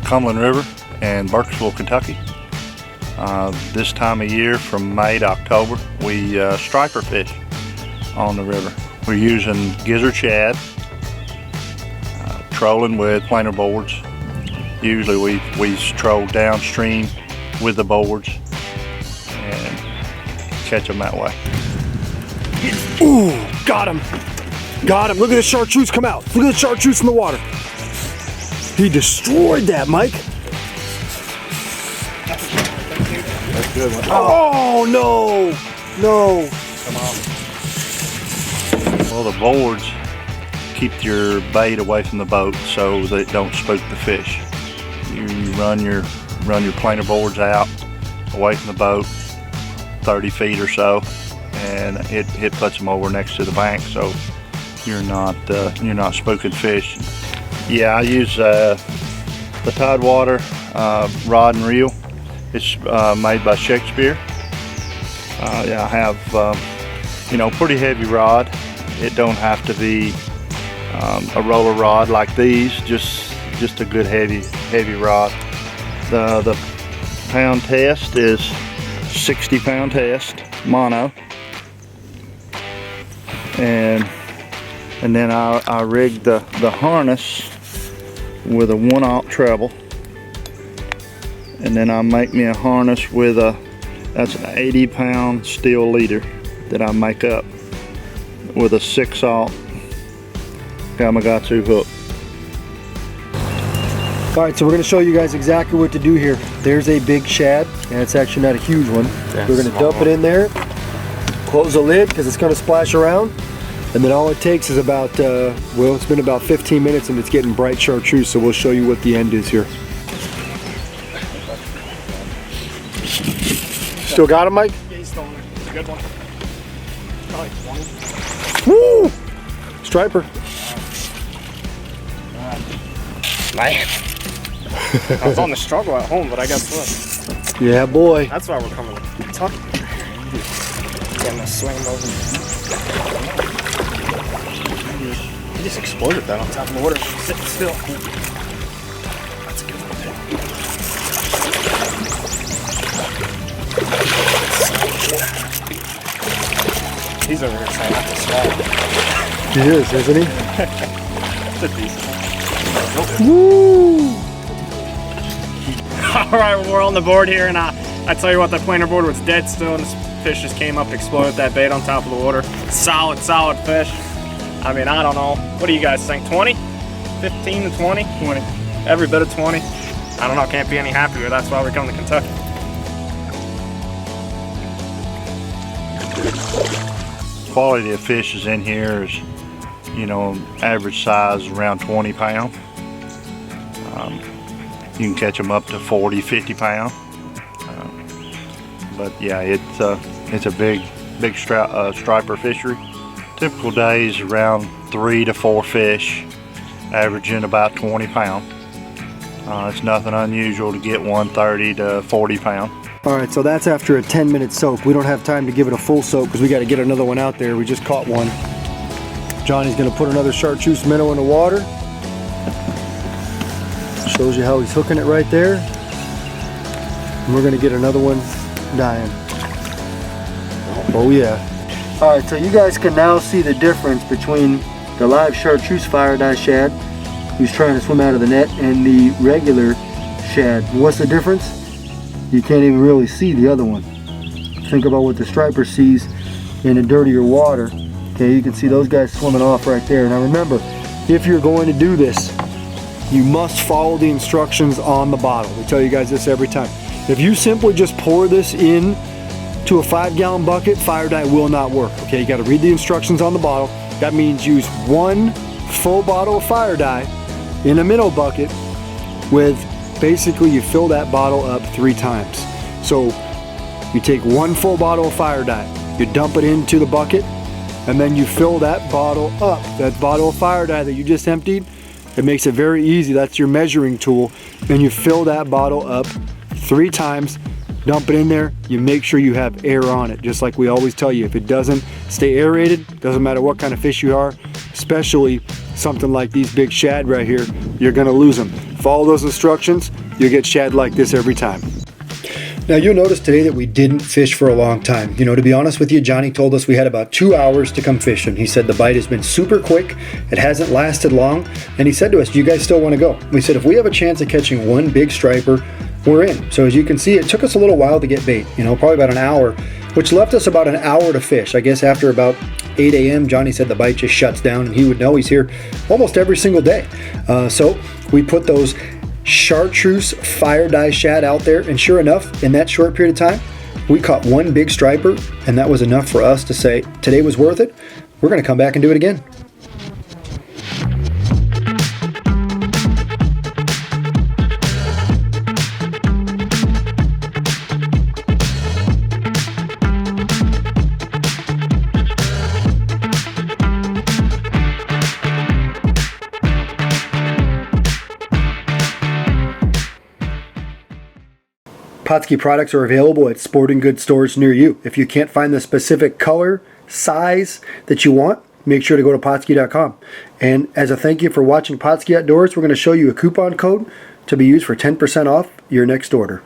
Cumberland River in Burkesville, Kentucky. This time of year, from May to October, we striper fish on the river. We're using gizzard shad, trolling with planer boards. Usually we troll downstream with the boards and catch them that way. Ooh, got him. Got him. Look at the chartreuse come out. Look at the chartreuse in the water. He destroyed that, Mike. That's a good one. Oh, no. No. Come on. Well, the boards keep your bait away from the boat so that it don't spook the fish. You run your planer boards out away from the boat 30 feet or so, and it puts them over next to the bank, so you're not spooking fish. Yeah, I use the Tidewater rod and reel. It's made by Shakespeare. Yeah, I have pretty heavy rod. It don't have to be a roller rod like these. Just a good heavy rod. The pound test is 60 pound test mono, and then I rigged the harness with a 1/0 treble, and then I make me a harness with that's an 80 pound steel leader that I make up with a 6/0 Gamakatsu hook. All right, so we're going to show you guys exactly what to do here. There's a big shad, and it's actually not a huge one. Yeah, we're going to dump it in there, close the lid because it's going to splash around, and then all it takes is about, well, it's been about 15 minutes and it's getting bright chartreuse, so we'll show you what the end is here. Still got him, Mike? Yeah, he's still in there. It's a good one. Probably 20. Woo! Striper. Man. I was on the struggle at home, but I guess what? Yeah, boy. That's why we're coming to Kentucky. Getting a swing over. He just exploded that on top of the water. Sitting still. That's a good one, too. He's over here trying not to swallow. He is, isn't he? That's a decent one. Woo! Alright, well, we're on the board here, and I tell you what, that planer board was dead still, and this fish just came up, exploded that bait on top of the water. Solid fish. I mean, I don't know. What do you guys think? 20? 15 to 20? 20. Every bit of 20. I don't know, can't be any happier. That's why we're coming to Kentucky. Quality of fish is in here is, average size around 20 pound. You can catch them up to 40, 50 pound. But yeah, it's a big striper fishery. Typical days around 3 to 4 fish, averaging about 20 pound. It's nothing unusual to get one 30 to 40 pound. All right, so that's after a 10-minute soak. We don't have time to give it a full soak because we got to get another one out there. We just caught one. Johnny's gonna put another chartreuse minnow in the water. Shows you how he's hooking it right there. And we're gonna get another one dying. Oh yeah. All right, so you guys can now see the difference between the live chartreuse fire dye shad who's trying to swim out of the net and the regular shad. What's the difference? You can't even really see the other one. Think about what the striper sees in the dirtier water. Okay, you can see those guys swimming off right there. Now remember, if you're going to do this, you must follow the instructions on the bottle. We tell you guys this every time. If you simply just pour this in to a 5-gallon bucket, fire dye will not work. Okay, you got to read the instructions on the bottle. That means use 1 full bottle of fire dye in a minnow bucket with, basically you fill that bottle up 3 times. So you take 1 full bottle of fire dye, you dump it into the bucket, and then you fill that bottle up. That bottle of fire dye that you just emptied, it makes it very easy. That's your measuring tool. And you fill that bottle up 3 times, dump it in there, you make sure you have air on it. Just like we always tell you, if it doesn't stay aerated, doesn't matter what kind of fish you are, especially something like these big shad right here, you're gonna lose them. Follow those instructions, you'll get shad like this every time. Now you'll notice today that we didn't fish for a long time. You know, to be honest with you, Johnny told us we had about 2 hours to come fishing. He said the bite has been super quick, it hasn't lasted long, and he said to us, do you guys still want to go? We said if we have a chance of catching one big striper, we're in. So as you can see, it took us a little while to get bait, you know, probably about an hour, which left us about an hour to fish. I guess after about 8 a.m., Johnny said the bite just shuts down, and he would know. He's here almost every single day. So we put those chartreuse fire dye shad out there, and sure enough, in that short period of time, we caught one big striper, and that was enough for us to say today was worth it. We're going to come back and do it again. Pautzke products are available at sporting goods stores near you. If you can't find the specific color, size that you want, make sure to go to Pautzke.com. And as a thank you for watching Pautzke Outdoors, we're going to show you a coupon code to be used for 10% off your next order.